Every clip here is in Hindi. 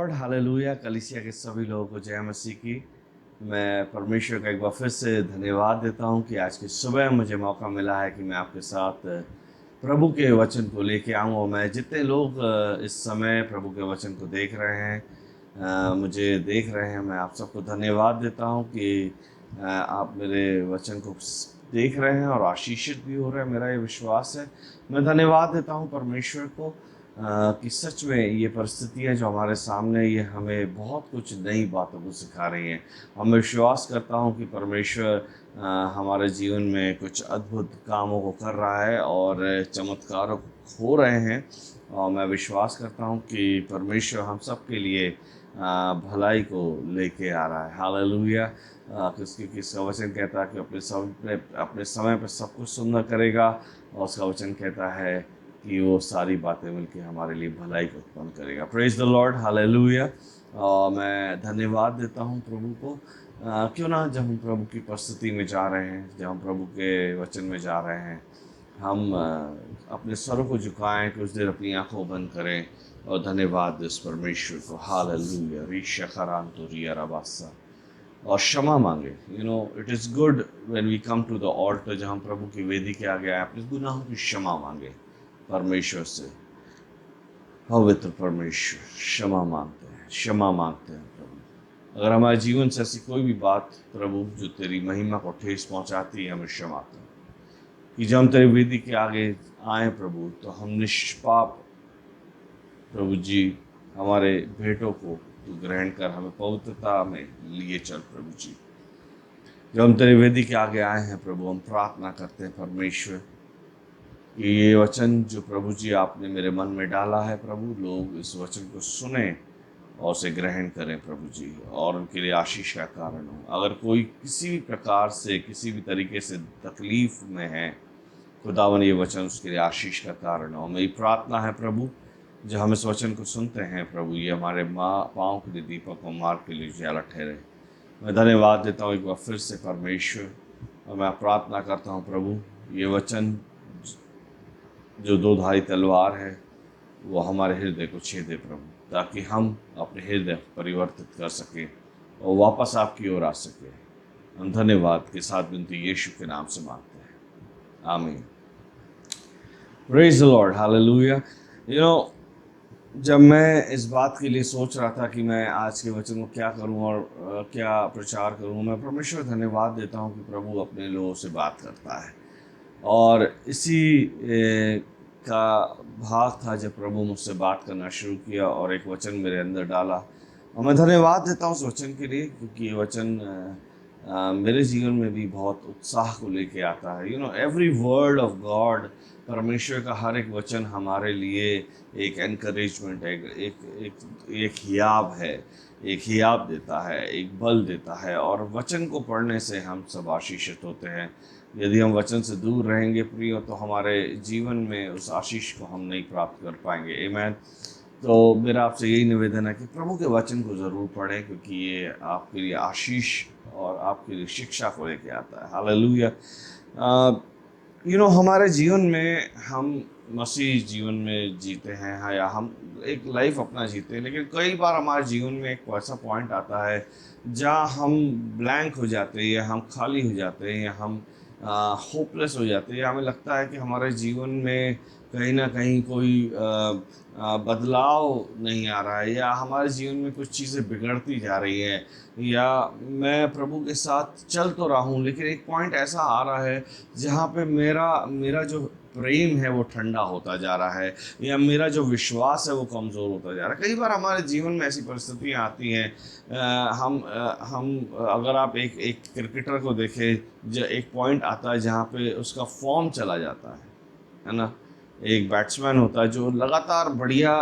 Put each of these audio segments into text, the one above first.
Lord, hallelujah. कलीसिया के सभी लोगों को जय मसीह की। मैं परमेश्वर का एक बार फिर से धन्यवाद देता हूं कि आज की सुबह मुझे मौका मिला है कि मैं आपके साथ प्रभु के वचन को लेके आऊं। और मैं जितने लोग इस समय प्रभु के वचन को देख रहे हैं, मुझे देख रहे हैं, मैं आप सबको धन्यवाद देता हूं कि आप मेरे वचन को देख रहे हैं और आशीषित भी हो रहे हैं। मेरा ये विश्वास है। मैं धन्यवाद देता हूं परमेश्वर को कि सच में ये परिस्थितियाँ जो हमारे सामने, ये हमें बहुत कुछ नई बातों को सिखा रही हैं। और मैं विश्वास करता हूँ कि परमेश्वर हमारे जीवन में कुछ अद्भुत कामों को कर रहा है और चमत्कार हो रहे हैं। और मैं विश्वास करता हूँ कि परमेश्वर हम सब के लिए भलाई को लेके आ रहा है। हालेलुया। किसका वचन कहता है कि अपने समय पर सब कुछ सुंदर करेगा। और उसका वचन कहता है कि वो सारी बातें मिलकर हमारे लिए भलाई को उत्पन्न करेगा। Praise the Lord, hallelujah. मैं धन्यवाद देता हूँ प्रभु को। क्यों ना जब हम प्रभु की उपस्थिति में जा रहे हैं, जब हम प्रभु के वचन में जा रहे हैं, हम अपने स्वरों को झुकाएं, कुछ देर अपनी आंखों बंद करें और धन्यवाद दें उस परमेश्वर को। हालेलुया। रीशा खरांतो रिया रबासा। और क्षमा मांगे। It is good when we come to the alter, जहाँ हम प्रभु की वेदी के आगे आए, अपने गुनाहों की क्षमा मांगे परमेश्वर से। पवित्र परमेश्वर, क्षमा मांगते हैं, क्षमा मांगते हैं प्रभु। अगर हमारे जीवन से ऐसी कोई भी बात प्रभु जो तेरी महिमा को ठेस पहुंचाती है, हमें क्षमा कर। कि जब हम तेरी वेदी के आगे आए प्रभु, तो हम निष्पाप प्रभु जी, हमारे भेंटों को तू ग्रहण कर हमें पवित्रता में लिए चल प्रभु जी। जब हम तेरी वेदी के आगे आए हैं प्रभु, हम प्रार्थना करते हैं परमेश्वर कि ये वचन जो प्रभु जी आपने मेरे मन में डाला है प्रभु, लोग इस वचन को सुने और उसे ग्रहण करें प्रभु जी, और उनके लिए आशीष का कारण हो। अगर कोई किसी भी प्रकार से, किसी भी तरीके से तकलीफ में है, खुदावन ये वचन उसके लिए आशीष का कारण हो। मेरी प्रार्थना है प्रभु, जब हम इस वचन को सुनते हैं प्रभु, ये हमारे पाँव के लिए दीपक और मार्ग के लिए उजाला ठहरे। मैं धन्यवाद देता हूँ एक बार फिर से परमेश्वर। और मैं प्रार्थना करता हूँ प्रभु, ये वचन जो दो धारी तलवार है, वो हमारे हृदय को छेदे प्रभु, ताकि हम अपने हृदय परिवर्तित कर सकें और वापस आपकी ओर आ सके। हम धन्यवाद के साथ विनती यीशु के नाम से मांगते हैं, आमीन। Praise the Lord, hallelujah. जब मैं इस बात के लिए सोच रहा था कि मैं आज के वचन को क्या करूं और क्या प्रचार करूं, मैं परमेश्वर धन्यवाद देता हूं कि प्रभु अपने लोगों से बात करता है। और इसी का भाग था जब प्रभु मुझसे बात करना शुरू किया और एक वचन मेरे अंदर डाला। और मैं धन्यवाद देता हूँ उस वचन के लिए, क्योंकि ये वचन मेरे जीवन में भी बहुत उत्साह को लेके आता है। एवरी वर्ड ऑफ गॉड, परमेश्वर का हर एक वचन हमारे लिए एक एनकरेजमेंट है, एक हियाब है, एक हियाब देता है, एक बल देता है। और वचन को पढ़ने से हम सब आशीषित होते हैं। यदि हम वचन से दूर रहेंगे प्रियो, तो हमारे जीवन में उस आशीष को हम नहीं प्राप्त कर पाएंगे। आमीन। तो मेरा आपसे यही निवेदन है कि प्रभु के वचन को ज़रूर पढ़ें, क्योंकि ये आपके लिए आशीष और आपके लिए शिक्षा को लेके आता है। हालेलुया। हमारे जीवन में हम मसीह जीवन में जीते हैं, हाँ, या हम एक लाइफ अपना जीते हैं, लेकिन कई बार हमारे जीवन में एक ऐसा पॉइंट आता है जहाँ हम ब्लैंक हो जाते हैं, या हम खाली हो जाते हैं, या हम होपलेस हो जाते हैं, या हमें लगता है कि हमारे जीवन में कहीं ना कहीं कोई बदलाव नहीं आ रहा है, या हमारे जीवन में कुछ चीज़ें बिगड़ती जा रही हैं, या मैं प्रभु के साथ चल तो रहा हूँ, लेकिन एक पॉइंट ऐसा आ रहा है जहाँ पे मेरा जो प्रेम है वो ठंडा होता जा रहा है, या मेरा जो विश्वास है वो कमज़ोर होता जा रहा है। कई बार हमारे जीवन में ऐसी परिस्थितियाँ आती हैं। हम अगर आप एक क्रिकेटर को देखें, जो एक पॉइंट आता है जहाँ पे उसका फॉर्म चला जाता है ना। एक बैट्समैन होता है जो लगातार बढ़िया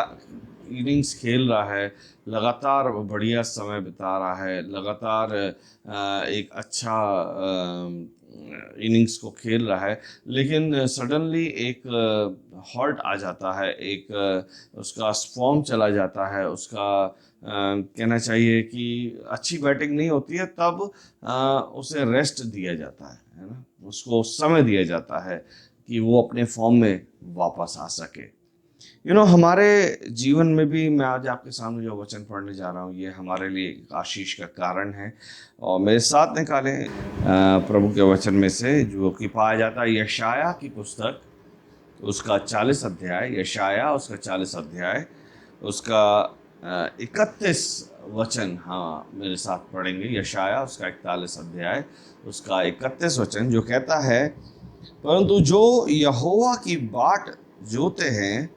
इनिंग्स खेल रहा है, लगातार बढ़िया समय बिता रहा है, लगातार एक अच्छा इनिंग्स को खेल रहा है, लेकिन सडनली एक हॉल्ट आ जाता है, एक उसका फॉर्म चला जाता है, उसका कहना चाहिए कि अच्छी बैटिंग नहीं होती है, तब उसे रेस्ट दिया जाता है ना, उसको समय दिया जाता है कि वो अपने फॉर्म में वापस आ सके। हमारे जीवन में भी मैं आज आपके सामने जो वचन पढ़ने जा रहा हूँ ये हमारे लिए एक आशीष का कारण है। और मेरे साथ निकालें प्रभु के वचन में से जो कि पाया जाता है यशाया की पुस्तक, उसका 40 अध्याय, यशाया उसका 40 अध्याय, उसका 31 वचन। हाँ, मेरे साथ पढ़ेंगे यशाया उसका 41 अध्याय, उसका 31 वचन, जो कहता है, परंतु जो यहोवा की बाट जोते हैं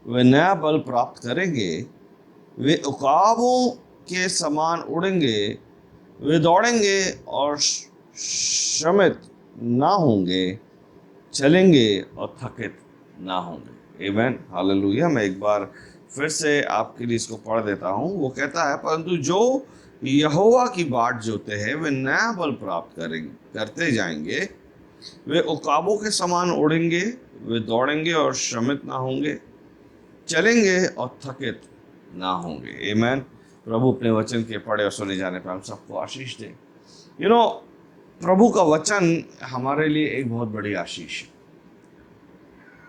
वे नया बल प्राप्त करेंगे, वे उकाबों के समान उड़ेंगे, वे दौड़ेंगे और श्रमित ना होंगे, चलेंगे और थकित ना होंगे। आमीन, हालेलुया। मैं एक बार फिर से आपके लिए इसको पढ़ देता हूँ। वो कहता है, परंतु जो यहोवा की बाट जोते हैं वे नया बल प्राप्त करते जाएंगे, वे उकाबों के समान उड़ेंगे, वे दौड़ेंगे और श्रमित ना होंगे, चलेंगे और थकित ना होंगे। आमीन। प्रभु अपने वचन के पढ़े और सुने जाने पर हम सबको आशीष दे। प्रभु का वचन हमारे लिए एक बहुत बड़ी आशीष है,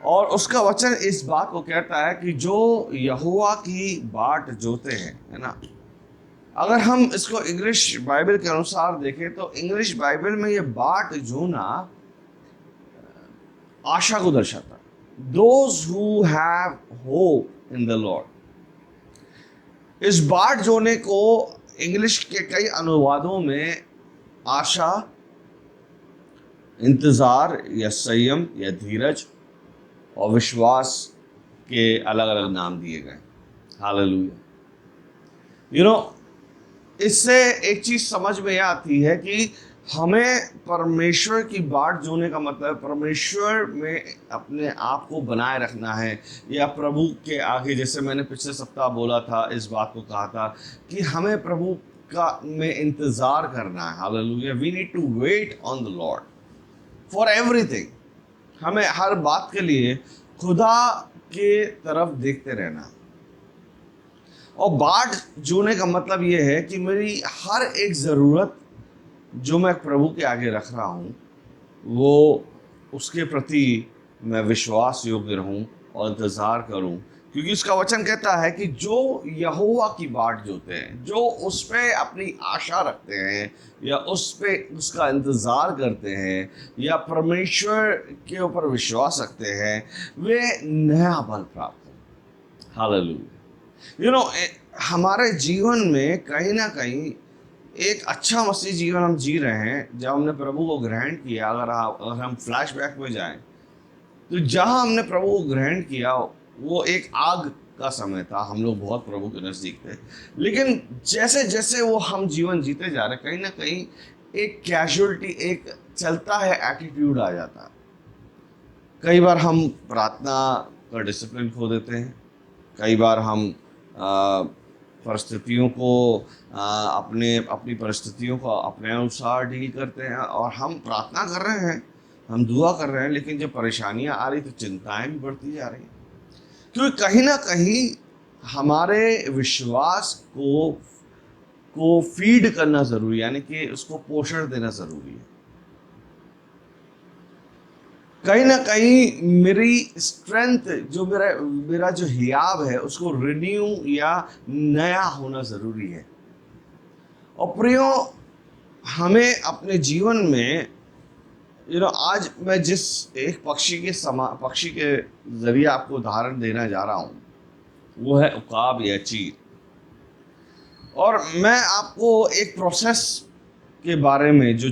और उसका वचन इस बात को कहता है कि जो यहोवा की बाट जोते हैं, है ना। अगर हम इसको इंग्लिश बाइबल के अनुसार देखें तो इंग्लिश बाइबल में ये बाट जोना आशा को दर्शाता है। Those who have hope in the Lord। इस बाट जोने को इंग्लिश के कई अनुवादों में आशा, इंतजार या संयम या धीरज और विश्वास के अलग अलग नाम दिए गए। हालेलुया। इससे एक चीज समझ में आती है कि हमें परमेश्वर की बाट जोने का मतलब परमेश्वर में अपने आप को बनाए रखना है, या प्रभु के आगे, जैसे मैंने पिछले सप्ताह बोला था, इस बात को कहा था कि हमें प्रभु का में इंतज़ार करना है। Hallelujah. We need to wait on the lord for everything. हमें हर बात के लिए खुदा के तरफ देखते रहना। और बाट जोने का मतलब ये है कि मेरी हर एक ज़रूरत जो मैं प्रभु के आगे रख रहा हूँ, वो उसके प्रति मैं विश्वास योग्य रहूँ और इंतज़ार करूँ, क्योंकि उसका वचन कहता है कि जो यहोवा की बाट जोते हैं, जो उस पर अपनी आशा रखते हैं या उस पर उसका इंतज़ार करते हैं या परमेश्वर के ऊपर विश्वास रखते हैं, वे नया बल प्राप्त करें। हालेलुया। हमारे जीवन में कहीं ना कहीं एक अच्छा मसीह जीवन हम जी रहे हैं जब हमने प्रभु को ग्रहण किया। अगर हम फ्लैशबैक में जाएं तो जहां हमने प्रभु को ग्रहण किया वो एक आग का समय था, हम लोग बहुत प्रभु के नज़दीक थे, लेकिन जैसे जैसे वो हम जीवन जीते जा रहे, कहीं ना कहीं एक कैजुअलिटी, एक चलता है एटीट्यूड आ जाता है। कई बार हम प्रार्थना का डिसिप्लिन खो देते हैं, कई बार हम परिस्थितियों को अपनी परिस्थितियों को अपने अनुसार डील करते हैं, और हम प्रार्थना कर रहे हैं, हम दुआ कर रहे हैं, लेकिन जब परेशानियां आ रही तो चिंताएं भी बढ़ती जा रही हैं, क्योंकि कहीं ना कहीं हमारे विश्वास को फीड करना ज़रूरी है, यानी कि उसको पोषण देना ज़रूरी है। कहीं ना कहीं मेरी स्ट्रेंथ, जो मेरा जो हियाब है, उसको रिन्यू या नया होना ज़रूरी है। और प्रियो, हमें अपने जीवन में आज मैं जिस एक पक्षी के ज़रिए आपको उदाहरण देना जा रहा हूँ, वो है उकाब या चील। और मैं आपको एक प्रोसेस के बारे में जो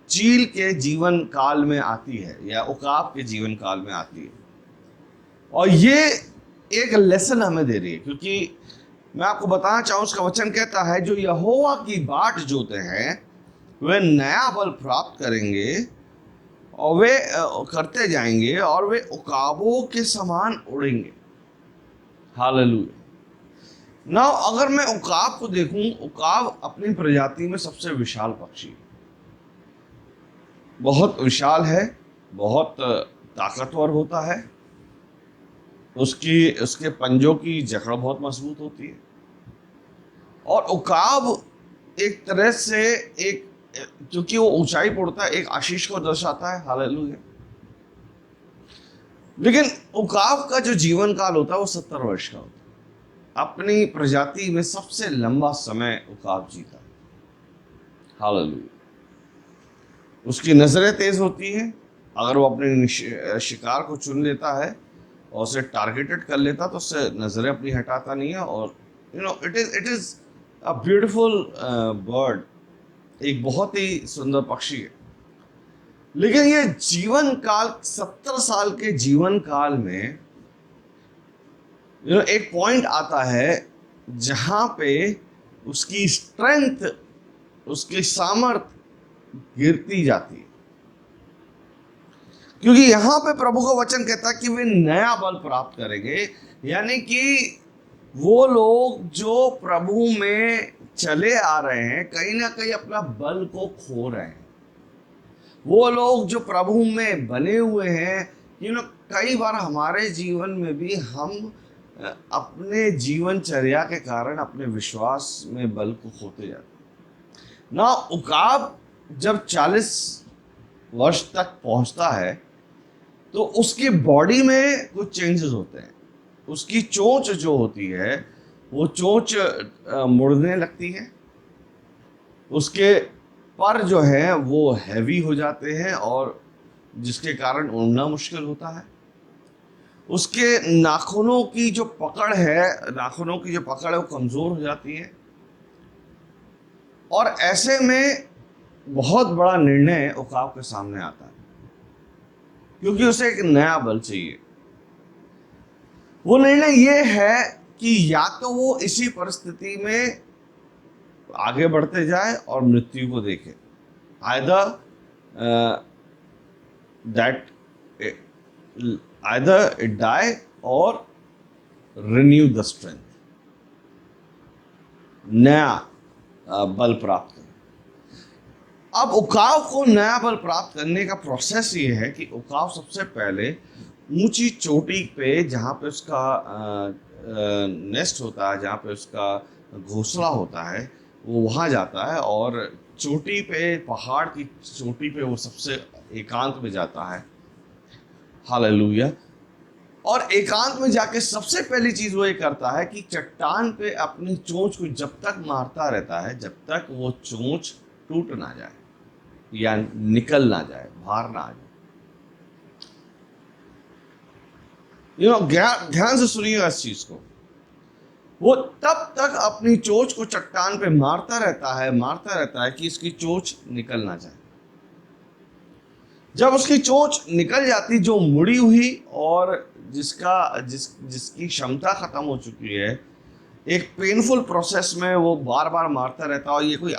चील के जीवन काल में आती है या उकाब के जीवन काल में आती है, और ये एक लेसन हमें दे रही है, क्योंकि मैं आपको बताना चाहूँ, उसका वचन कहता है जो यहोवा की बाट जोते हैं वे नया बल प्राप्त करेंगे और वे करते जाएंगे और वे उकाबों के समान उड़ेंगे। हालेलुया। ना अगर मैं उकाब को देखूं, उकाब अपनी प्रजाति में सबसे विशाल पक्षी है, बहुत विशाल है, बहुत ताकतवर होता है, उसके पंजों की जकड़ बहुत मजबूत होती है, और उकाब एक तरह से एक, क्योंकि वो ऊंचाई पर उड़ता है, एक आशीष को दर्शाता है। हालेलुया। लेकिन उकाब का जो जीवन काल होता है वो 70 वर्ष का होता है। अपनी प्रजाति में सबसे लंबा समय उकाब जीता। हालेलुया। उसकी नजरें तेज होती हैं। अगर वो अपने शिकार को चुन लेता है और उसे टारगेटेड कर लेता तो उससे नजरें अपनी हटाता नहीं है। और it is a beautiful bird, एक बहुत ही सुंदर पक्षी है। लेकिन ये जीवन काल 70 साल के जीवन काल में एक पॉइंट आता है जहां पे उसकी स्ट्रेंथ, उसकी सामर्थ गिरती जाती है। क्योंकि यहां पे प्रभु का वचन कहता है कि वे नया बल प्राप्त करेंगे। यानी कि वो लोग जो प्रभु में चले आ रहे हैं कहीं ना कहीं अपना बल को खो रहे हैं। वो लोग जो प्रभु में बने हुए हैं, कई बार हमारे जीवन में भी हम अपने जीवनचर्या के कारण अपने विश्वास में बल को खोते जाते हैं ना। उकाब जब 40 वर्ष तक पहुंचता है तो उसकी बॉडी में कुछ चेंजेस होते हैं। उसकी चोंच जो होती है वो चोंच मुड़ने लगती है। उसके पर जो है वो हैवी हो जाते हैं और जिसके कारण उड़ना मुश्किल होता है। उसके नाखूनों की जो पकड़ है, नाखूनों की जो पकड़ है वो कमजोर हो जाती है। और ऐसे में बहुत बड़ा निर्णय उकाब के सामने आता है, क्योंकि उसे एक नया बल चाहिए। वो निर्णय ये है कि या तो वो इसी परिस्थिति में आगे बढ़ते जाए और मृत्यु को देखे, आइदर इट डाई और रिन्यू द स्ट्रेंथ, नया बल प्राप्त करें। अब उकाव को नया बल प्राप्त करने का प्रोसेस ये है कि उकाव सबसे पहले ऊंची चोटी पे, जहाँ पे उसका नेस्ट होता है, जहाँ पे उसका घोंसला होता है, वो वहाँ जाता है और चोटी पे, पहाड़ की चोटी पे वो सबसे एकांत में जाता है। हालेलुया। और एकांत में जाके सबसे पहली चीज वो ये करता है कि चट्टान पे अपनी चोंच को जब तक मारता रहता है जब तक वो चोंच टूट ना जाए या निकल ना जाए, बाहर ना आ जाए। ध्यान से सुनिएगा इस चीज को। वो तब तक अपनी चोंच को चट्टान पे मारता रहता है कि इसकी चोंच निकल ना जाए। जब उसकी चोंच निकल जाती, जो मुड़ी हुई और जिसकी क्षमता खत्म हो चुकी है, एक पेनफुल प्रोसेस में वो बार बार मारता रहता है। और ये कोई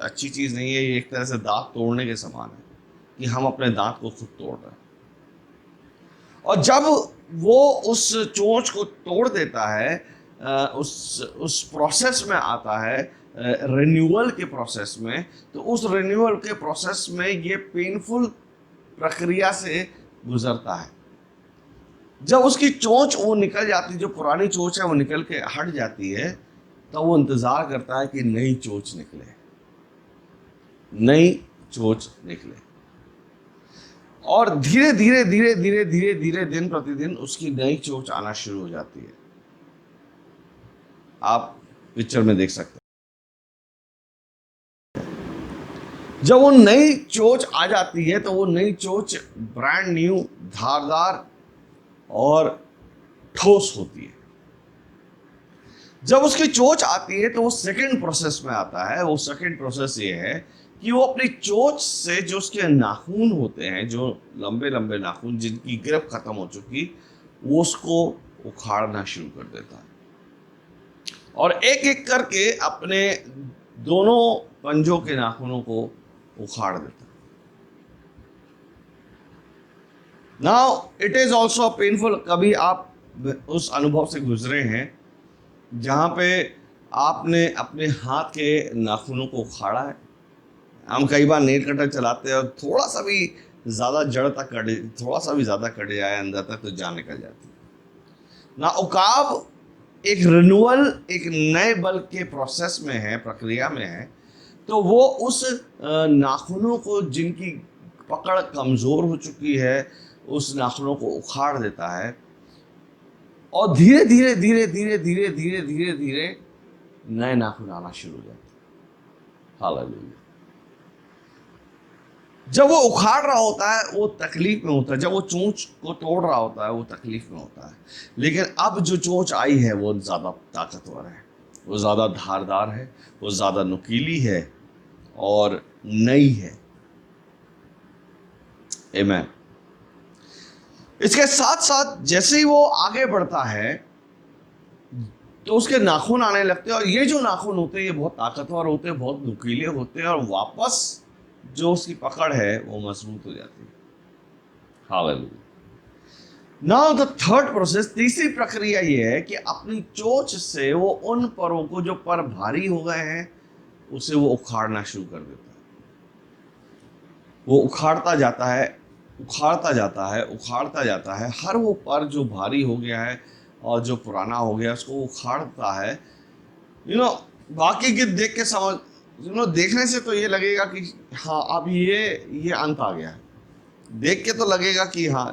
अच्छी चीज नहीं है। ये एक तरह से दांत तोड़ने के समान है कि हम अपने दांत को खुद तोड़ रहे हैं। और जब वो उस चोंच को तोड़ देता है, उस प्रोसेस में आता है, रिन्यूअल के प्रोसेस में, तो उस रिन्यूअल के प्रोसेस में ये पेनफुल प्रक्रिया से गुजरता है। जब उसकी चोंच वो निकल जाती, जो पुरानी चोंच है वो निकल के हट जाती है, तो वो इंतजार करता है कि नई चोंच निकले, नई चोंच निकले। और धीरे धीरे धीरे धीरे धीरे धीरे दिन प्रतिदिन उसकी नई चोंच आना शुरू हो जाती है। आप पिक्चर में देख सकते हैं। जब वो नई चोंच आ जाती है तो वो नई चोंच ब्रांड न्यू, धारदार और ठोस होती है। जब उसकी चोंच आती है तो वो सेकंड प्रोसेस में आता है। वो सेकंड प्रोसेस ये है कि वो अपनी चोंच से जो उसके नाखून होते हैं, जो लंबे लंबे नाखून जिनकी ग्रिप खत्म हो चुकी, वो उसको उखाड़ना शुरू कर देता है और एक एक करके अपने दोनों पंजों के नाखूनों को उखाड़ देता है। Now it is also painful. कभी आप उस अनुभव से गुजरे हैं जहाँ पे आपने अपने हाथ के नाखूनों को उखाड़ा है। हम कई बार नेल कटर चलाते हैं और थोड़ा सा भी ज़्यादा जड़ तक कटे, थोड़ा सा भी ज़्यादा कट जाए अंदर तक तो जान निकल जाती है ना। उकाब एक रिन्यूअल, एक नए बल के प्रोसेस में है, प्रक्रिया में है। तो वो उस नाखूनों को जिनकी पकड़ कमज़ोर हो चुकी है, उस नाखूनों को उखाड़ देता है और धीरे धीरे धीरे धीरे धीरे धीरे धीरे धीरे नए नाखून आना शुरू हो जाते हैं। हालेलुया। जब वो उखाड़ रहा होता है वो तकलीफ में होता है, जब वो चोंच को तोड़ रहा होता है वो तकलीफ में होता है, लेकिन अब जो चोंच आई है वो ज़्यादा ताकतवर है, वो ज़्यादा धारदार है, वो ज़्यादा नुकीली है और नई है। आमीन। इसके साथ साथ जैसे ही वो आगे बढ़ता है तो उसके नाखून आने लगते हैं, और ये जो नाखून होते हैं ये बहुत ताकतवर होते हैं, बहुत नुकीले होते हैं, और वापस जो उसकी पकड़ है वो मजबूत हो जाती है। Hallelujah. Now the third process, तीसरी प्रक्रिया ये है कि अपनी चोंच से वो उन परों को जो पर भारी हो गए हैं उसे वो उखाड़ना शुरू कर देता है। वो उखाड़ता जाता है, उखाड़ता जाता है, उखाड़ता जाता है, हर वो पर जो भारी हो गया है और जो पुराना हो गया उसको उखाड़ता है। बाकी गीत देख के समझ देखने से तो ये लगेगा कि हाँ अब ये अंत आ गया है, देख के तो लगेगा कि हाँ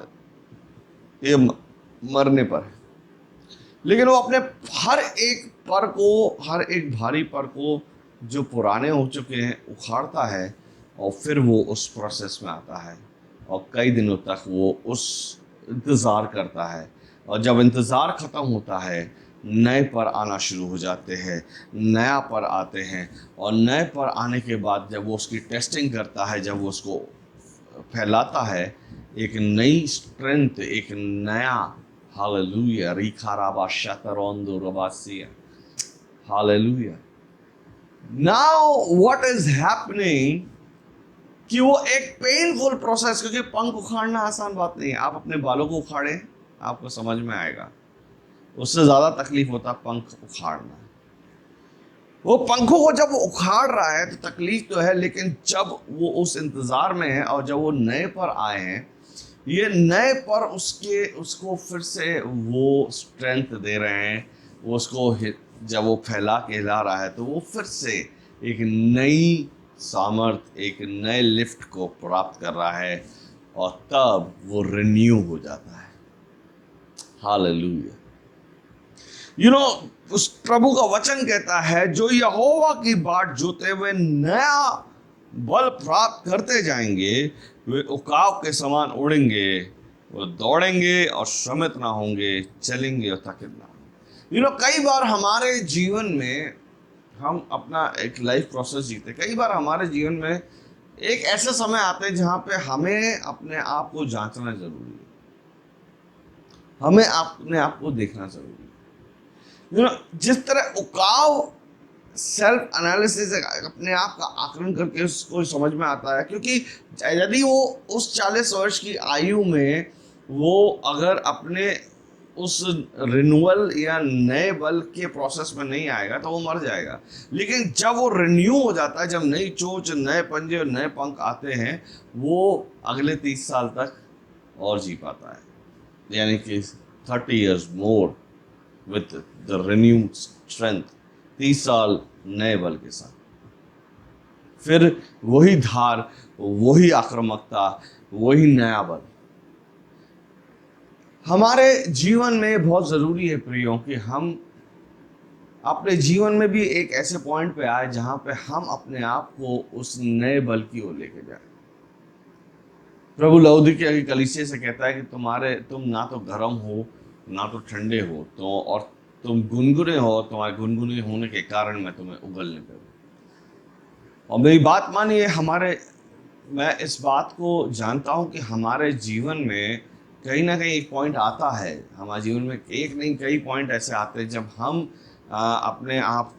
ये मरने पर है, लेकिन वो अपने हर एक पर को, हर एक भारी पर को जो पुराने हो चुके हैं उखाड़ता है, और फिर वो उस प्रोसेस में आता है और कई दिनों तक वो उस इंतज़ार करता है, और जब इंतज़ार ख़त्म होता है नए पर आना शुरू हो जाते हैं, नया पर आते हैं, और नए पर आने के बाद जब वो उसकी टेस्टिंग करता है, जब वो उसको फैलाता है, एक नई स्ट्रेंथ, एक नया हालेलुया रिखाराबा शतरोंदो रबासिया hallelujah. Now what is happening कि वो एक पेनफुल प्रोसेस, क्योंकि पंख उखाड़ना आसान बात नहीं है। आप अपने बालों को उखाड़ें आपको समझ में आएगा, उससे ज़्यादा तकलीफ होता है पंख उखाड़ना। वो पंखों को जब वो उखाड़ रहा है तो तकलीफ तो है, लेकिन जब वो उस इंतज़ार में है और जब वो नए पर आए हैं, ये नए पर उसको फिर से वो स्ट्रेंथ दे रहे हैं, वो उसको जब वो फैला के हिला रहा है तो वो फिर से एक नई सामर्थ, एक नए लिफ्ट को प्राप्त कर रहा है, और तब वो रिन्यू हो जाता है। हालेलुया। उस प्रभु का वचन कहता है, जो यहोवा की बाट जोते हुए नया बल प्राप्त करते जाएंगे वे उकाव के समान उड़ेंगे, वो दौड़ेंगे और श्रमित ना होंगे, चलेंगे और थकित ना होंगे। कई बार हमारे जीवन में हम अपना एक लाइफ प्रोसेस जीते, कई बार हमारे जीवन में एक ऐसे समय आते हैं जहाँ पे हमें अपने आप को जांचना जरूरी है, हमें अपने आप को देखना जरूरी है। जिस तरह उकाव सेल्फ एनालिसिस, अपने आप का आकलन करके उसको समझ में आता है, क्योंकि यदि वो उस 40 वर्ष की आयु में वो अगर अपने उस रिन्यूअल या नए बल के प्रोसेस में नहीं आएगा तो वो मर जाएगा। लेकिन जब वो रिन्यू हो जाता है, जब नई चोंच, नए पंजे और नए पंख आते हैं, वो अगले 30 साल तक और जी पाता है, यानी कि 30 years more with the renewed strength, 30 साल नए बल के साथ, फिर वही धार, वही आक्रामकता, वही नया बल। हमारे जीवन में बहुत ज़रूरी है प्रियों कि हम अपने जीवन में भी एक ऐसे पॉइंट पे आए जहां पे हम अपने आप को उस नए बल की ओर लेके जाए। प्रभु लौदीकिया की कलीसिया से कहता है कि तुम ना तो गर्म हो ना तो ठंडे हो, तो और तुम गुनगुने हो, तुम्हारे गुनगुने होने के कारण मैं तुम्हें उगलने पे हूं। और मेरी बात मानिए, मैं इस बात को जानता हूं कि हमारे जीवन में कहीं ना कहीं एक पॉइंट आता है, हमारे जीवन में एक नहीं कई पॉइंट ऐसे आते हैं जब हम अपने आप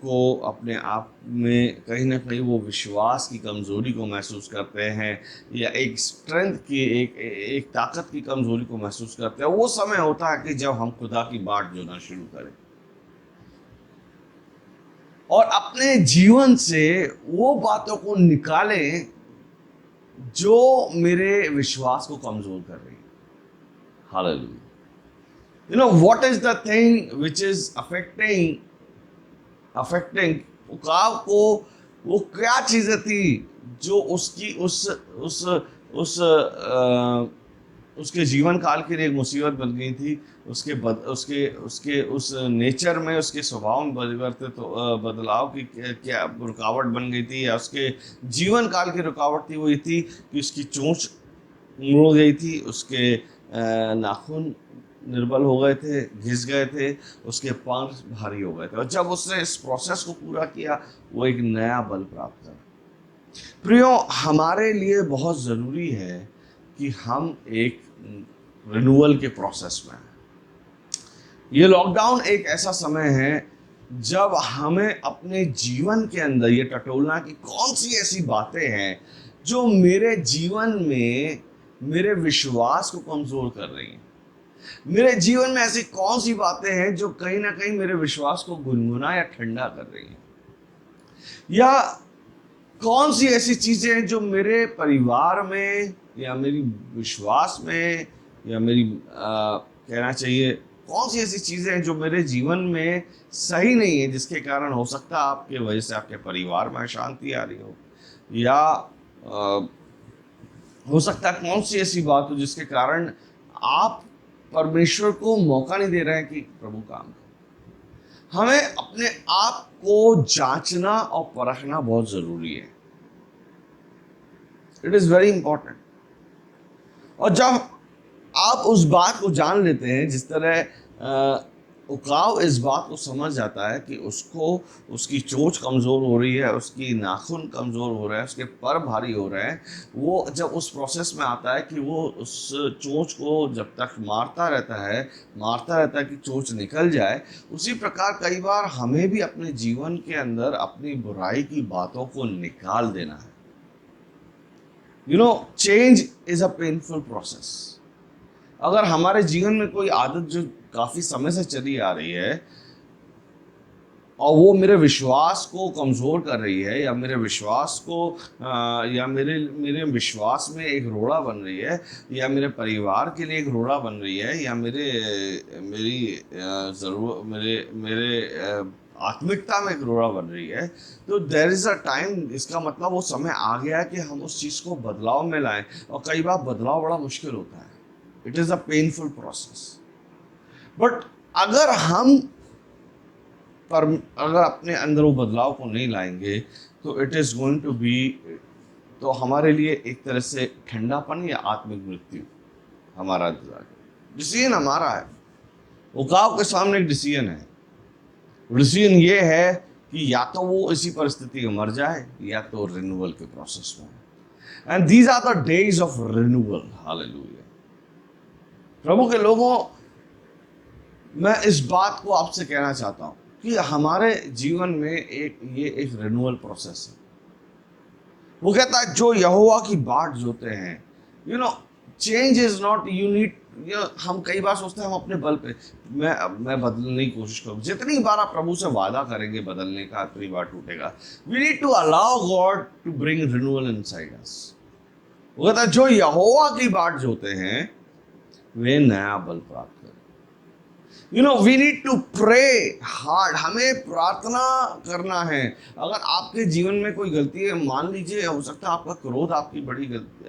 में कहीं ना कहीं वो विश्वास की कमज़ोरी को महसूस करते हैं, या एक स्ट्रेंथ की एक ताकत की कमज़ोरी को महसूस करते हैं। वो समय होता है कि जब हम खुदा की बाट जोना शुरू करें और अपने जीवन से वो बातों को निकालें जो मेरे विश्वास को कमज़ोर कर रही है। Hallelujah. What is the thing which is affecting उकाव को? वो क्या चीजें थी जो उसकी उसके जीवन काल के लिए एक मुसीबत बन गई थी। उसके उस नेचर में, उसके स्वभाव में बदलाव की क्या रुकावट बन गई थी, या उसके जीवन काल की रुकावट थी, वो ये थी कि उसकी चोंच मुड़ गई थी, उसके नाखून निर्बल हो गए थे, घिस गए थे, उसके पांव भारी हो गए थे। और जब उसने इस प्रोसेस को पूरा किया, वो एक नया बल प्राप्त करा। प्रियो, हमारे लिए बहुत ज़रूरी है कि हम एक रिन्यूअल के प्रोसेस में हैं। ये लॉकडाउन एक ऐसा समय है जब हमें अपने जीवन के अंदर ये टटोलना कि कौन सी ऐसी बातें हैं जो मेरे जीवन में मेरे विश्वास को कमज़ोर कर रही हैं। मेरे जीवन में ऐसी कौन सी बातें हैं जो कहीं ना कहीं मेरे विश्वास को गुनगुना या ठंडा कर रही हैं, या कौन सी ऐसी चीजें हैं जो मेरे परिवार में या मेरी विश्वास में या मेरी कहना चाहिए कौन सी ऐसी चीजें हैं जो मेरे जीवन में सही नहीं है, जिसके कारण हो सकता है आपके वजह से आपके परिवार में अशांति आ रही हो, या हो सकता है कौन सी ऐसी बात हो जिसके कारण आप परमेश्वर को मौका नहीं दे रहे हैं कि प्रभु काम करे। हमें अपने आप को जांचना और परखना बहुत जरूरी है। It is very important. और जब आप उस बात को जान लेते हैं, जिस तरह उकाव इस बात को समझ जाता है कि उसकी चोंच कमज़ोर हो रही है, उसकी नाखून कमज़ोर हो रहा है, उसके पर भारी हो रहे हैं, वो जब उस प्रोसेस में आता है कि वो उस चोंच को जब तक मारता रहता है कि चोंच निकल जाए, उसी प्रकार कई बार हमें भी अपने जीवन के अंदर अपनी बुराई की बातों को निकाल देना है। Change is a painful process. अगर हमारे जीवन में कोई आदत जो काफ़ी समय से चली आ रही है और वो मेरे विश्वास को कमज़ोर कर रही है, या मेरे विश्वास को या मेरे विश्वास में एक रोड़ा बन रही है, या मेरे परिवार के लिए एक रोड़ा बन रही है, या मेरे आत्मिकता में एक रोड़ा बन रही है, तो देयर इज़ अ टाइम, इसका मतलब वो समय आ गया है कि हम उस चीज़ को बदलाव में लाएं। और कई बार बदलाव बड़ा मुश्किल होता है। It is a painful process. But अगर अगर अपने अंदर वो बदलाव को नहीं लाएंगे, तो it is going to be, तो हमारे लिए एक तरह से ठंडापन या आत्मिक मृत्यु हमारा डिसीजन हमारा है। उकाव के सामने एक डिसीजन है। डिसीजन ये है कि या तो वो इसी परिस्थिति में मर जाए, या तो रिन्यूअल के प्रोसेस में। And these are the days of renewal. Hallelujah. प्रभु के लोगों, मैं इस बात को आपसे कहना चाहता हूं कि हमारे जीवन में ये एक रिन्यूअल प्रोसेस है। वो कहता है जो यहोवा की बाट जोते हैं, चेंज इज नॉट यूनिट। हम कई बार सोचते हैं हम अपने बल पे मैं बदलने की कोशिश करूँ। जितनी बार आप प्रभु से वादा करेंगे बदलने का, उतनी बार टूटेगा। We need to allow God to bring renewal inside us. वो कहता है जो यहोवा की बाट जोते हैं वे नया बल प्राप्त करें। We need to pray hard. हमें प्रार्थना करना है। अगर आपके जीवन में कोई गलती है, मान लीजिए हो सकता है आपका क्रोध आपकी बड़ी गलती,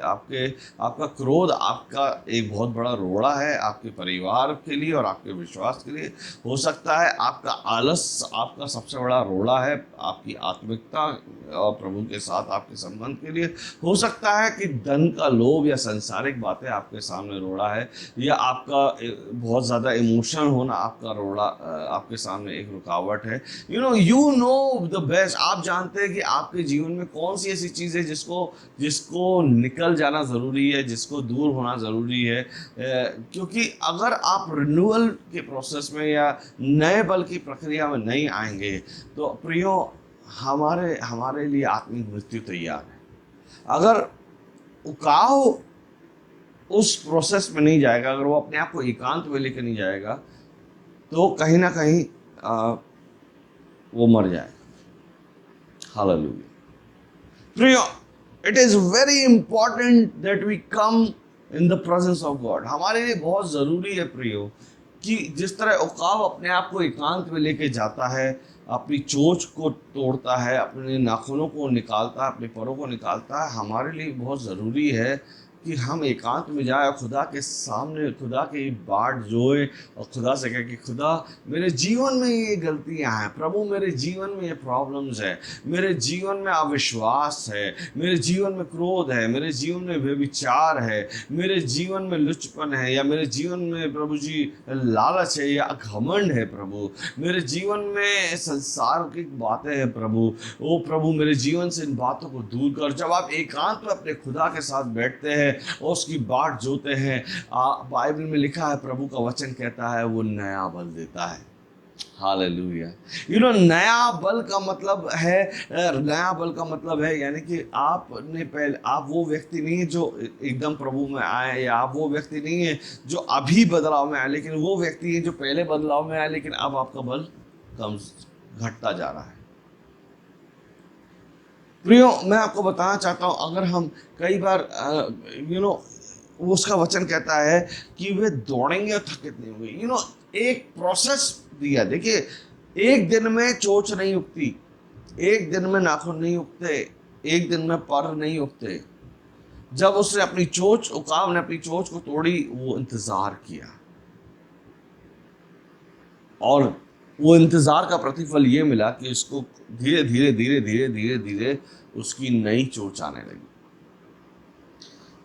आपका क्रोध आपका एक बहुत बड़ा रोड़ा है आपके परिवार के लिए और आपके विश्वास के लिए। हो सकता है आपका आलस आपका सबसे बड़ा रोड़ा है आपकी आत्मिकता और प्रभु के साथ आपके संबंध के लिए। हो सकता है कि धन का लोभ या सांसारिक बातें आपके सामने रोड़ा है, या आपका बहुत ज़्यादा इमोशन होना आपका रोड़ा आपके सामने एक रुकावट है। You know the best. आप जानते हैं कि आपके जीवन में कौन सी ऐसी चीज़ है जिसको निकल जाना ज़रूरी है, जिसको दूर होना ज़रूरी है। क्योंकि अगर आप रिन्यूअल के प्रोसेस में या नए बल की प्रक्रिया में नहीं आएंगे, तो प्रियो हमारे लिए आत्मिक मृत्यु तैयार है। अगर उकाव उस प्रोसेस में नहीं जाएगा, अगर वो अपने आप को एकांत में लेकर नहीं जाएगा, तो कहीं ना कहीं वो मर जाएगा। हालेलुया। प्रियो, it is very important that we come in the presence of God. हमारे लिए बहुत ज़रूरी है प्रियो कि जिस तरह उकाव अपने आप को एकांत में लेके जाता है, अपनी चोंच को तोड़ता है, अपने नाखूनों को निकालता है, अपने परों को निकालता है, हमारे लिए बहुत ज़रूरी है कि हम एकांत में जाए और खुदा के सामने खुदा की बाट जोए और खुदा से कहे कि खुदा मेरे जीवन में ये गलतियां हैं, प्रभु मेरे जीवन में ये प्रॉब्लम्स है, मेरे जीवन में अविश्वास है, मेरे जीवन में क्रोध है, मेरे जीवन में व्यभिचार है, मेरे जीवन में लुचपन है, या मेरे जीवन में प्रभु जी लालच है या घमंड है प्रभु, मेरे जीवन में संसार की बातें हैं प्रभु। ओ प्रभु मेरे जीवन से इन बातों को दूर कर। जब आप एकांत में अपने खुदा के साथ बैठते हैं और उसकी बाट जोते हैं, बाइबल में लिखा है, प्रभु का वचन कहता है वो नया बल देता है। हालेलुया। नया बल का मतलब है, नया बल का मतलब है यानी कि आपने पहले, आप वो व्यक्ति नहीं है जो एकदम प्रभु में आए, या आप वो व्यक्ति नहीं है जो अभी बदलाव में आए, लेकिन वो व्यक्ति है जो पहले बदलाव में आए लेकिन अब आपका बल कम घटता जा रहा है। प्रियो, मैं आपको बताना चाहता हूं, अगर हम कई बार उसका वचन कहता है कि वे दौड़ेंगे और थकित नहीं होंगे। एक प्रोसेस दिया। देखिए, एक दिन में चोंच नहीं उगती, एक दिन में नाखून नहीं उगते, एक दिन में पर नहीं उगते। जब उसने अपनी चोंच, उकाब ने अपनी चोंच को तोड़ी, वो इंतजार किया और वो इंतजार का प्रतिफल ये मिला कि उसको धीरे धीरे धीरे धीरे धीरे धीरे उसकी नई चोंच आने लगी।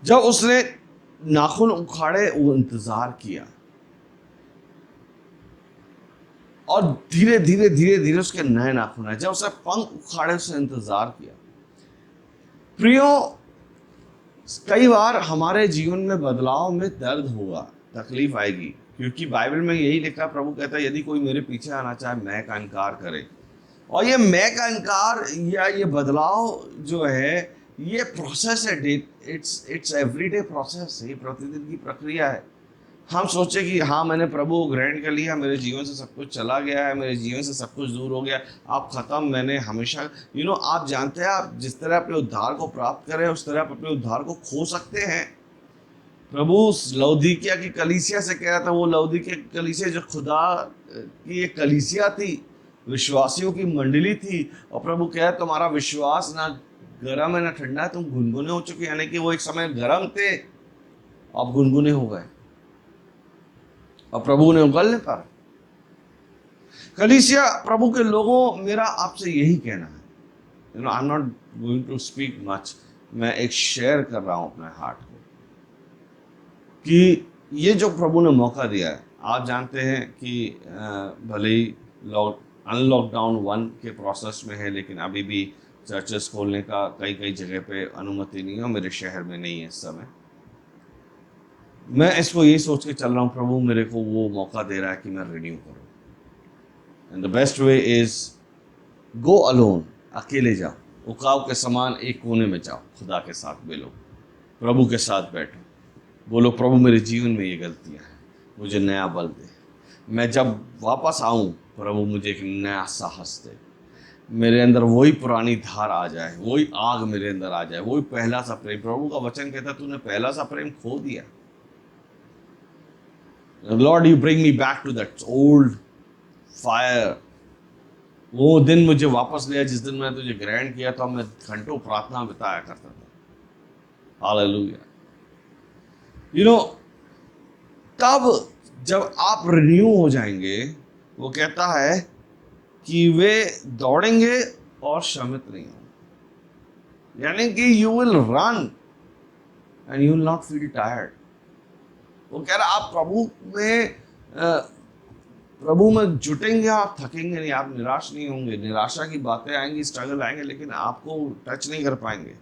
जब उसने नाखून उखाड़े, वो इंतजार किया और धीरे धीरे धीरे धीरे उसके नए नाखून आए। जब उसने पंख उखाड़े, उसने इंतजार किया। प्रियो, कई बार हमारे जीवन में बदलाव में दर्द होगा, तकलीफ आएगी, क्योंकि बाइबल में यही लिखा, प्रभु कहता है यदि कोई मेरे पीछे आना चाहे, मैं का इनकार करे। और ये मैं का इनकार या ये बदलाव जो है, ये प्रोसेस है, इट्स एवरीडे प्रोसेस है, ये प्रतिदिन की प्रक्रिया है। हम सोचे कि हाँ, मैंने प्रभु को ग्रहण कर लिया, मेरे जीवन से सब कुछ चला गया है, मेरे जीवन से सब कुछ दूर हो गया, आप खत्म, मैंने हमेशा आप जानते हैं, आप जिस तरह अपने उद्धार को प्राप्त करें उस तरह आप अपने उद्धार को खो सकते हैं। प्रभु लौदीकिया की कलीसिया से कह रहा था, वो लौदीकिया की कलीसिया जो खुदा की एक कलीसिया थी, विश्वासियों की मंडली थी, और प्रभु कह रहा तुम्हारा विश्वास ना गर्म है ना ठंडा है, तुम गुनगुने हो चुके। यानी कि वो एक समय गर्म थे, अब गुनगुने हो गए और प्रभु ने उगल नहीं पाया। कलीसिया प्रभु के लोगों, मेरा आपसे यही कहना है, I am not going to speak much, मैं एक शेयर कर रहा हूं अपने हार्ट को, कि ये जो प्रभु ने मौका दिया है, आप जानते हैं कि भले ही अनलॉकडाउन 1 के प्रोसेस में है, लेकिन अभी भी चर्चेस खोलने का कई जगह पे अनुमति नहीं है, मेरे शहर में नहीं है इस समय। मैं इसको यही सोच के चल रहा हूँ, प्रभु मेरे को वो मौका दे रहा है कि मैं रिन्यू करूँ, and the best way is go alone, अकेले जाओ, उकाब के समान एक कोने में जाओ, खुदा के साथ मिलो, प्रभु के साथ बैठो, बोलो प्रभु मेरे जीवन में ये गलतियाँ हैं, मुझे नया बल दे, मैं जब वापस आऊँ प्रभु मुझे एक नया साहस दे, मेरे अंदर वही पुरानी धार आ जाए, वही आग मेरे अंदर आ जाए, वही पहला सा प्रेम। प्रभु का वचन कहता तूने पहला सा प्रेम खो दिया। Lord you bring me back to that old fire. वो दिन मुझे वापस लिया जिस दिन मैंने तुझे ग्रहण किया था, मैं घंटों प्रार्थना बिताया करता था। हालेलुया। तब जब आप रिन्यू हो जाएंगे, वो कहता है कि वे दौड़ेंगे और श्रमित नहीं होंगे, यानी कि you will run and you will not feel tired. वो कह रहा आप प्रभु में जुटेंगे, आप थकेंगे नहीं, आप निराश नहीं होंगे। निराशा की बातें आएंगी, स्ट्रगल आएंगे, लेकिन आपको टच नहीं कर पाएंगे।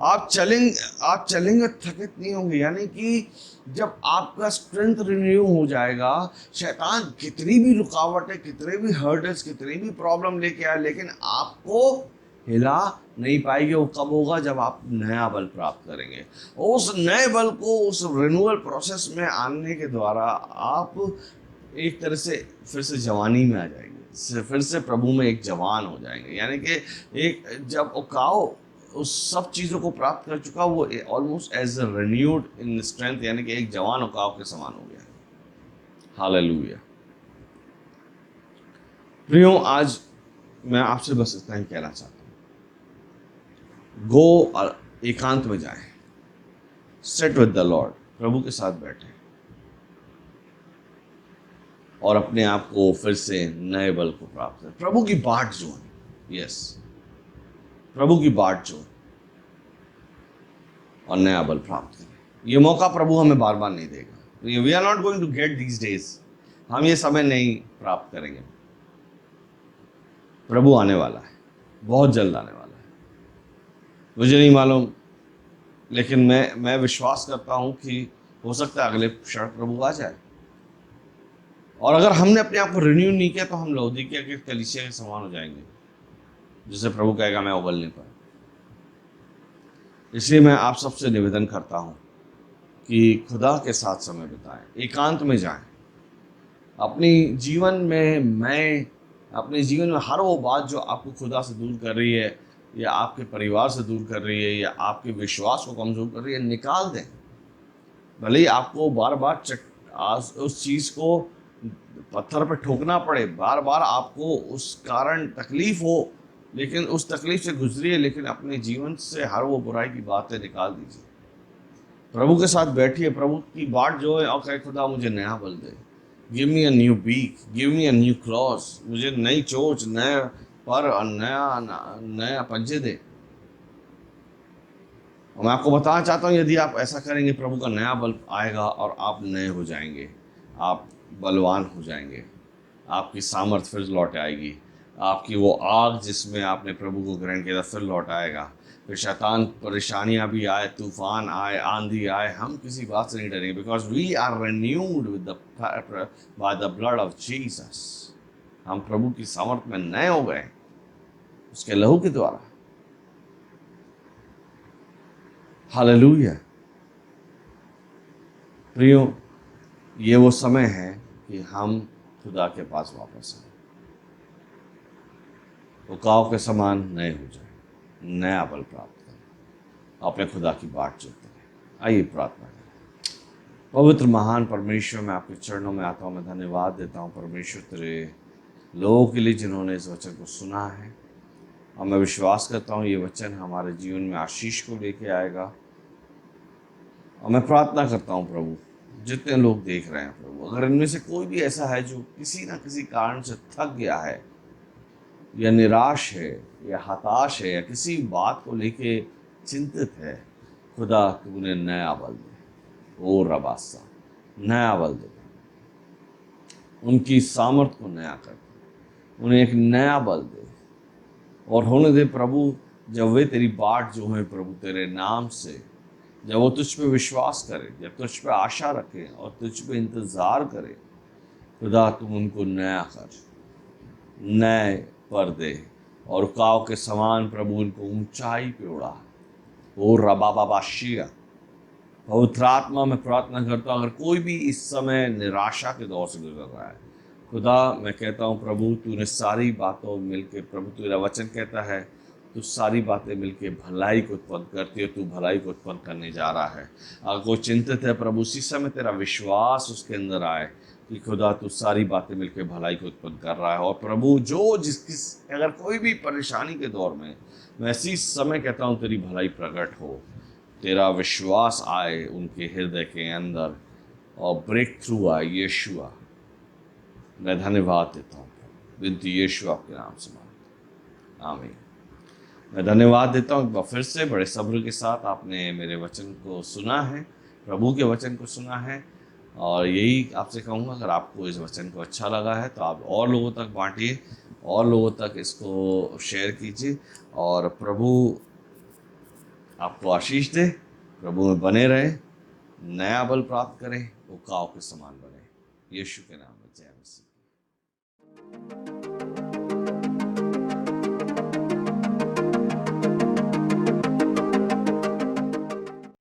आप चलेंगे थकित नहीं होंगे, यानी कि जब आपका स्ट्रेंथ रिन्यू हो जाएगा, शैतान कितनी भी रुकावटें, कितने भी हर्डल्स, कितनी भी प्रॉब्लम लेके आए, लेकिन आपको हिला नहीं पाएगी। वो कब होगा? जब आप नया बल प्राप्त करेंगे। उस नए बल को, उस रिन्यूअल प्रोसेस में आने के द्वारा आप एक तरह से फिर से जवानी में आ जाएंगे, फिर से प्रभु में एक जवान हो जाएंगे। यानी कि एक जब उकाव उस सब चीज़ों को प्राप्त कर चुका, वो almost as a renewed in strength, यानी कि एक जवान उकाव के समान हो गया। हालेलुया। प्रियो, आज मैं आपसे बस इतना ही कहना चाहता हूँ, गो एकांत में जाए, सिट विद द लॉर्ड, प्रभु के साथ बैठे और अपने आप को फिर से नए बल को प्राप्त करें। प्रभु की बाट जो है, यस, प्रभु की बाट जो है, और नया बल प्राप्त करें। ये मौका प्रभु हमें बार बार नहीं देगा। We are not going to get these days, हम ये समय नहीं प्राप्त करेंगे। प्रभु आने वाला है, बहुत जल्द आने वाला है। मुझे नहीं मालूम, लेकिन मैं विश्वास करता हूं कि हो सकता है अगले क्षण प्रभु आ जाए। और अगर हमने अपने आप को रिन्यू नहीं किया तो हम लौदीकिया के कलीसिया के समान हो जाएंगे, जिसे प्रभु कहेगा मैं उगल नहीं पाया। इसलिए मैं आप सबसे निवेदन करता हूं कि खुदा के साथ समय बिताएं, एकांत में जाएं। अपने जीवन में हर वो बात जो आपको खुदा से दूर कर रही है, या आपके परिवार से दूर कर रही है, या आपके विश्वास को कमजोर कर रही है, निकाल दें। भले ही आपको बार बार उस चीज़ को पत्थर पर ठोकना पड़े, बार बार आपको उस कारण तकलीफ हो, लेकिन उस तकलीफ से गुजरिए, लेकिन अपने जीवन से हर वो बुराई की बातें निकाल दीजिए। प्रभु के साथ बैठिए, प्रभु की बाट जो है, और कहे खुदा मुझे नया बल दे, give me a new beak, give me a new cross, मुझे नई चोंच, नए पर और नया पंजे दे। और मैं आपको बताना चाहता हूँ, यदि आप ऐसा करेंगे, प्रभु का नया बल आएगा और आप नए हो जाएंगे, आप बलवान हो जाएंगे, आपकी सामर्थ फिर लौट आएगी, आपकी वो आग जिसमें आपने प्रभु को ग्रहण किया फिर लौट आएगा। फिर शैतान परेशानियां भी आए, तूफान आए, आंधी आए, हम किसी बात से नहीं डरेंगे, because we are renewed with by the blood of Jesus. हम प्रभु की सामर्थ में नए हो गए उसके लहू के द्वारा। हालेलुया। प्रियो, ये वो समय है कि हम खुदा के पास वापस आए, उकाव के समान नए हो जाए, नया बल प्राप्त करें, अपने खुदा की बाट चलते रहें। आइए प्रार्थना करें। पवित्र महान परमेश्वर, मैं आपके चरणों में आता हूँ, मैं धन्यवाद देता हूँ परमेश्वर तेरे लोगों के लिए जिन्होंने इस वचन को सुना है, और मैं विश्वास करता हूँ ये वचन हमारे जीवन में आशीष को लेके आएगा। और मैं प्रार्थना करता हूँ प्रभु, जितने लोग देख रहे हैं प्रभु, अगर इनमें से कोई भी ऐसा है जो किसी ना किसी कारण से थक गया है, या निराश है, या हताश है, या किसी बात को लेके चिंतित है, खुदा तू उन्हें नया बल दे। ओ रबासा, नया बल दे, उनकी सामर्थ को नया कर दे, उन्हें एक नया बल दे। और होने दे प्रभु, जब वे तेरी बाट जो है प्रभु तेरे नाम से, जब वो तुझ पे विश्वास करे, जब तुझ पे आशा रखे और तुझ पे इंतज़ार करे, खुदा तुम उनको नया कर, नए पर दे, और रुकाव के समान प्रभु उनको ऊंचाई पे उड़ा। ओ रबाबाशिया, पवित्र आत्मा में प्रार्थना करता हूँ, अगर कोई भी इस समय निराशा के दौर से गुजर रहा है, खुदा मैं कहता हूँ प्रभु तूने सारी बातों मिलके, प्रभु तेरा वचन कहता है तू सारी बातें मिलके भलाई को उत्पन्न करती है, तू भलाई को उत्पन्न करने जा रहा है। अगर कोई चिंतित है प्रभु, उसी समय तेरा विश्वास उसके अंदर आए कि खुदा तू सारी बातें मिलके भलाई को उत्पन्न कर रहा है। और प्रभु जो अगर कोई भी परेशानी के दौर में, मैं इसी समय कहता हूँ तेरी भलाई प्रकट हो, तेरा विश्वास आए उनके हृदय के अंदर, और ब्रेक थ्रू आए। यीशुआ, मैं धन्यवाद देता हूँ, बिनती यीशु आपके नाम से मांगता, आमीन। मैं धन्यवाद देता हूँ फिर से बड़े सब्र के साथ आपने मेरे वचन को सुना है, प्रभु के वचन को सुना है। और यही आपसे कहूँगा, अगर आपको इस वचन को अच्छा लगा है तो आप और लोगों तक बांटिए, और लोगों तक इसको शेयर कीजिए, और प्रभु आपको आशीष दे, प्रभु में बने रहे, नया बल प्राप्त करें, वो काव के समान बने। यीशु के नाम में जय।